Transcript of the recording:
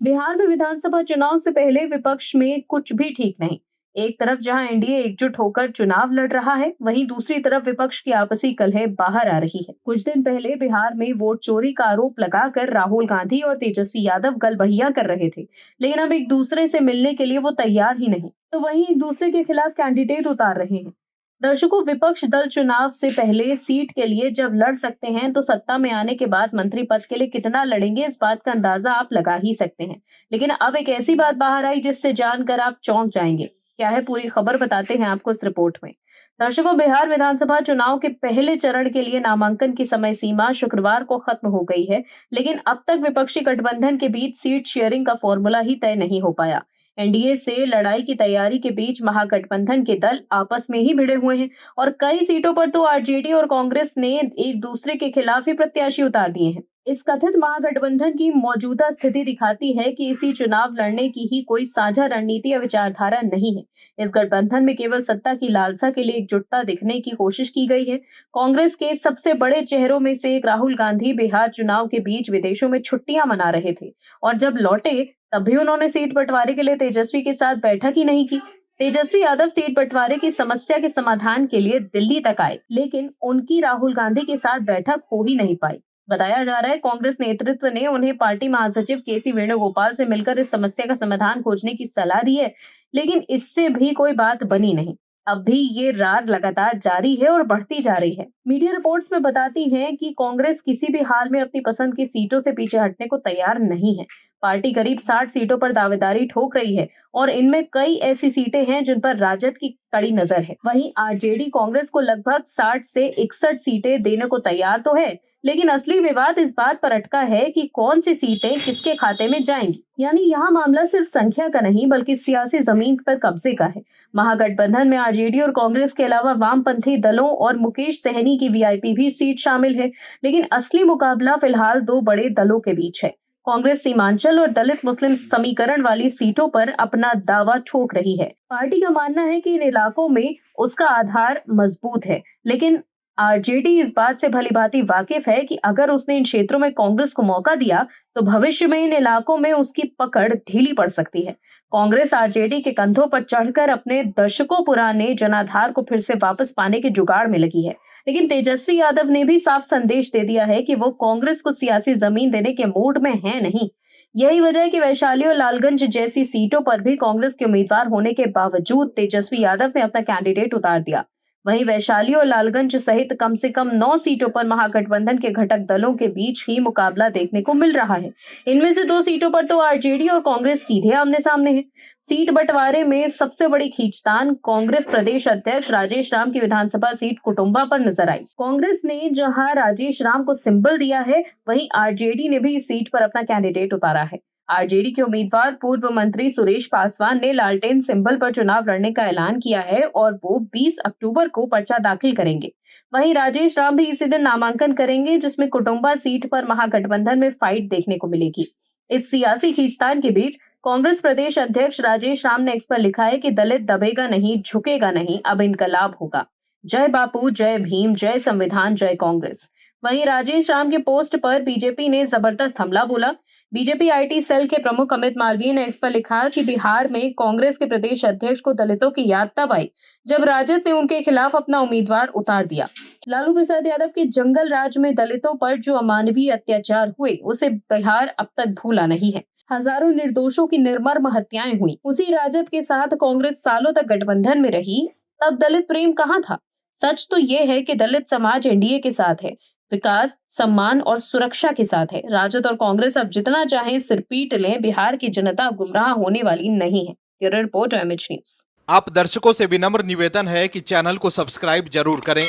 बिहार में विधानसभा चुनाव से पहले विपक्ष में कुछ भी ठीक नहीं। एक तरफ जहां एनडीए एकजुट होकर चुनाव लड़ रहा है, वहीं दूसरी तरफ विपक्ष की आपसी कलह बाहर आ रही है। कुछ दिन पहले बिहार में वोट चोरी का आरोप लगाकर राहुल गांधी और तेजस्वी यादव गलबहियां कर रहे थे, लेकिन अब एक दूसरे से मिलने के लिए वो तैयार ही नहीं, तो वहीं एक दूसरे के खिलाफ कैंडिडेट उतार रहे हैं। दर्शकों, विपक्ष दल चुनाव से पहले सीट के लिए जब लड़ सकते हैं, तो सत्ता में आने के बाद मंत्री पद के लिए कितना लड़ेंगे, इस बात का अंदाजा आप लगा ही सकते हैं। लेकिन अब एक ऐसी बात बाहर आई जिससे जानकर आप चौंक जाएंगे। क्या है पूरी खबर, बताते हैं आपको इस रिपोर्ट में। दर्शकों, बिहार विधानसभा चुनाव के पहले चरण के लिए नामांकन की समय सीमा शुक्रवार को खत्म हो गई है, लेकिन अब तक विपक्षी गठबंधन के बीच सीट शेयरिंग का फॉर्मूला ही तय नहीं हो पाया। एनडीए से लड़ाई की तैयारी के बीच महागठबंधन के दल आपस में ही भिड़े हुए हैं और कई सीटों पर तो आरजेडी और कांग्रेस ने एक दूसरे के खिलाफ ही प्रत्याशी उतार दिए हैं। इस कथित महागठबंधन की मौजूदा स्थिति दिखाती है कि इसी चुनाव लड़ने की ही कोई साझा रणनीति या विचारधारा नहीं है। इस गठबंधन में केवल सत्ता की लालसा के लिए एकजुटता दिखने की कोशिश की गई है। कांग्रेस के सबसे बड़े चेहरों में से एक राहुल गांधी बिहार चुनाव के बीच विदेशों में छुट्टियां मना रहे थे और जब लौटे तब भी उन्होंने सीट बंटवारे के लिए तेजस्वी के साथ बैठक ही नहीं की। तेजस्वी यादव सीट बंटवारे की समस्या के समाधान के लिए दिल्ली तक आए, लेकिन उनकी राहुल गांधी के साथ बैठक हो ही नहीं पाई। बताया जा रहा है कांग्रेस नेतृत्व ने उन्हें पार्टी महासचिव केसी वेणुगोपाल से मिलकर इस समस्या का समाधान खोजने की सलाह दी है, लेकिन इससे भी कोई बात बनी नहीं। अब भी ये रार लगातार जारी है और बढ़ती जा रही है। मीडिया रिपोर्ट्स में बताती हैं कि कांग्रेस किसी भी हाल में अपनी पसंद की सीटों से पीछे हटने को तैयार नहीं है। पार्टी करीब 60 सीटों पर दावेदारी ठोक रही है और इनमें कई ऐसी सीटें हैं जिन पर राजद की कड़ी नजर है। वहीं आरजेडी कांग्रेस को लगभग 60 से 61 सीटें देने को तैयार तो है, लेकिन असली विवाद इस बात पर अटका है कि कौन सी सीटें किसके खाते में जाएंगी। यानी यहाँ मामला सिर्फ संख्या का नहीं बल्कि सियासी जमीन पर कब्जे का है। महागठबंधन में आरजेडी और कांग्रेस के अलावा वामपंथी दलों और मुकेश सहनी की वीआईपी भी सीट शामिल है, लेकिन असली मुकाबला फिलहाल दो बड़े दलों के बीच है। कांग्रेस सीमांचल और दलित मुस्लिम समीकरण वाली सीटों पर अपना दावा ठोक रही है। पार्टी का मानना है कि इन इलाकों में उसका आधार मजबूत है, लेकिन आरजेडी इस बात से भलीभांति वाकिफ है कि अगर उसने इन क्षेत्रों में कांग्रेस को मौका दिया तो भविष्य में इन इलाकों में उसकी पकड़ ढीली पड़ सकती है। कांग्रेस आरजेडी के कंधों पर चढ़कर अपने दशकों पुराने जनाधार को फिर से वापस पाने के जुगाड़ में लगी है, लेकिन तेजस्वी यादव ने भी साफ संदेश दे दिया है कि वो कांग्रेस को सियासी जमीन देने के मूड में है नहीं। यही वजह है कि वैशाली और लालगंज जैसी सीटों पर भी कांग्रेस के उम्मीदवार होने के बावजूद तेजस्वी यादव ने अपना कैंडिडेट उतार दिया। वहीं वैशाली और लालगंज सहित कम से कम 9 सीटों पर महागठबंधन के घटक दलों के बीच ही मुकाबला देखने को मिल रहा है। इनमें से 2 सीटों पर तो आरजेडी और कांग्रेस सीधे आमने सामने है। सीट बंटवारे में सबसे बड़ी खींचतान कांग्रेस प्रदेश अध्यक्ष राजेश राम की विधानसभा सीट कुटुंबा पर नजर आई। कांग्रेस ने जहां राजेश राम को सिंबल दिया है, वहीं आरजेडी ने भी इस सीट पर अपना कैंडिडेट उतारा है। आरजेडी के उम्मीदवार पूर्व मंत्री सुरेश पासवान ने लालटेन सिंबल पर चुनाव लड़ने का ऐलान किया है और वो 20 अक्टूबर को पर्चा दाखिल करेंगे। वहीं राजेश राम भी इसी दिन नामांकन करेंगे, जिसमें कुटुंबा सीट पर महागठबंधन में फाइट देखने को मिलेगी। इस सियासी खींचतान के बीच कांग्रेस प्रदेश अध्यक्ष राजेश राम ने इस पर लिखा है कि दलित दबेगा नहीं, झुकेगा नहीं, अब इनकलाब होगा। जय बापू, जय भीम, जय संविधान, जय कांग्रेस। वहीं राजेश राम के पोस्ट पर बीजेपी ने जबरदस्त हमला बोला। बीजेपी आईटी सेल के प्रमुख अमित मालवीय ने इस पर लिखा कि बिहार में कांग्रेस के प्रदेश अध्यक्ष को दलितों की याद तब आई जब राजद ने उनके खिलाफ अपना उम्मीदवार उतार दिया। लालू प्रसाद यादव के जंगल राज में दलितों पर जो अमानवीय अत्याचार हुए उसे बिहार अब तक भूला नहीं है। हजारों निर्दोषों की निर्मम हत्याएं हुई। उसी राजद के साथ कांग्रेस सालों तक गठबंधन में रही, तब दलित प्रेम कहाँ था? सच तो ये है कि दलित समाज एनडीए के साथ है, विकास, सम्मान और सुरक्षा के साथ है। राजद और कांग्रेस अब जितना चाहे सिर पीट लें, बिहार की जनता गुमराह होने वाली नहीं है। Bureau report, MH news. आप दर्शकों से विनम्र निवेदन है कि चैनल को सब्सक्राइब जरूर करें